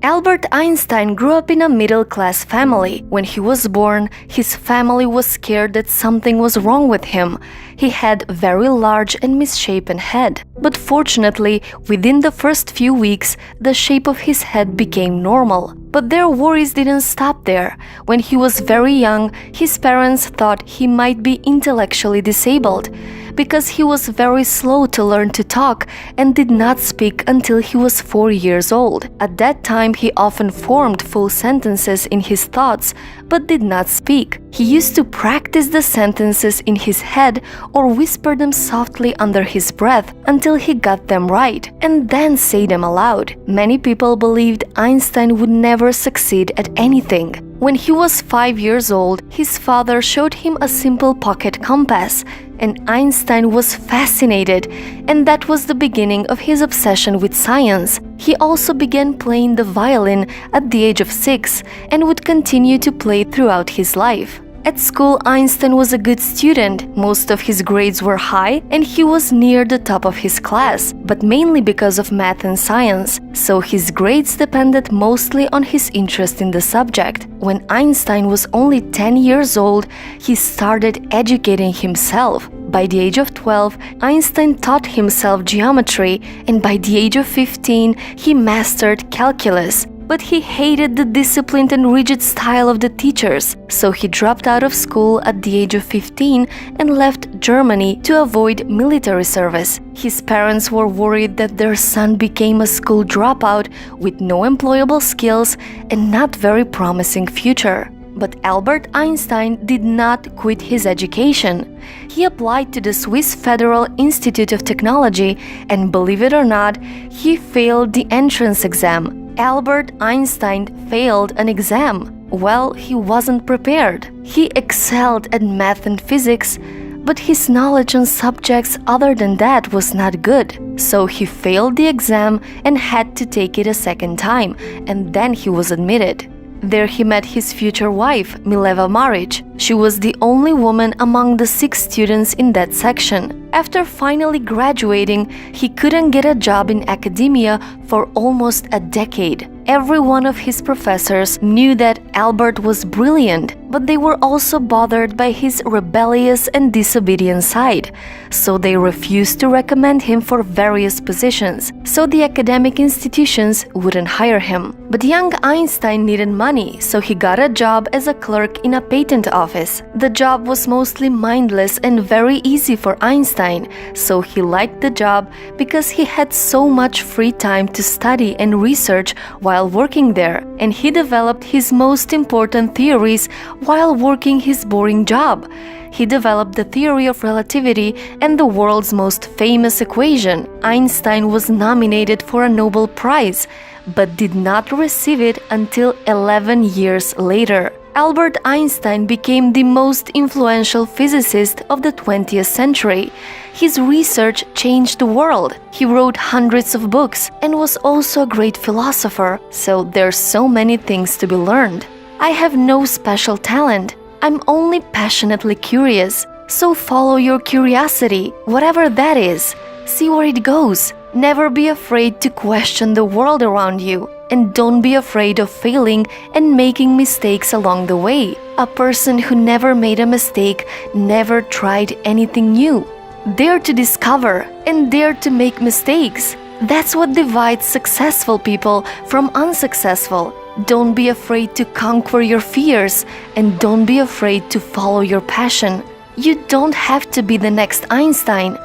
Albert Einstein grew up in a middle-class family. When he was born, his family was scared that something was wrong with him. He had a very large and misshapen head. But fortunately, within the first few weeks, the shape of his head became normal. But their worries didn't stop there. When he was very young, his parents thought he might be intellectually disabled, because he was very slow to learn to talk and did not speak until he was 4 years old. At that time, he often formed full sentences in his thoughts, but did not speak. He used to practice the sentences in his head or whisper them softly under his breath until he got them right, and then say them aloud. Many people believed Einstein would never succeed at anything. When he was 5 years old, his father showed him a simple pocket compass, and Einstein was fascinated, and that was the beginning of his obsession with science. He also began playing the violin at the age of 6 and would continue to play throughout his life. At school, Einstein was a good student. Most of his grades were high and he was near the top of his class, but mainly because of math and science, so his grades depended mostly on his interest in the subject. When Einstein was only 10 years old, he started educating himself. By the age of 12, Einstein taught himself geometry, and by the age of 15, he mastered calculus. But he hated the disciplined and rigid style of the teachers, so he dropped out of school at the age of 15 and left Germany to avoid military service. His parents were worried that their son became a school dropout with no employable skills and not very promising future. But Albert Einstein did not quit his education. He applied to the Swiss Federal Institute of Technology, and believe it or not, he failed the entrance exam. Albert Einstein failed an exam. Well, he wasn't prepared. He excelled at math and physics, but his knowledge on subjects other than that was not good. So he failed the exam and had to take it a second time, and then he was admitted. There he met his future wife, Mileva Maric. She was the only woman among the 6 students in that section. After finally graduating, he couldn't get a job in academia for almost a decade. Every one of his professors knew that Albert was brilliant, but they were also bothered by his rebellious and disobedient side, so they refused to recommend him for various positions, so the academic institutions wouldn't hire him. But young Einstein needed money, so he got a job as a clerk in a patent office. The job was mostly mindless and very easy for Einstein, so he liked the job because he had so much free time to study and research while working there, and he developed his most important theories while working his boring job. He developed the theory of relativity and the world's most famous equation. Einstein was nominated for a Nobel Prize, but did not receive it until 11 years later. Albert Einstein became the most influential physicist of the 20th century. His research changed the world. He wrote hundreds of books and was also a great philosopher, so there's so many things to be learned. I have no special talent. I'm only passionately curious. So follow your curiosity, whatever that is. See where it goes. Never be afraid to question the world around you. And don't be afraid of failing and making mistakes along the way. A person who never made a mistake never tried anything new. Dare to discover and dare to make mistakes. That's what divides successful people from unsuccessful. Don't be afraid to conquer your fears, and don't be afraid to follow your passion. You don't have to be the next Einstein.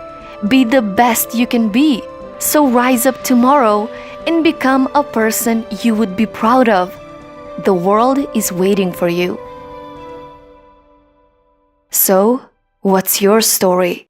Be the best you can be. So rise up tomorrow and become a person you would be proud of. The world is waiting for you. So, what's your story?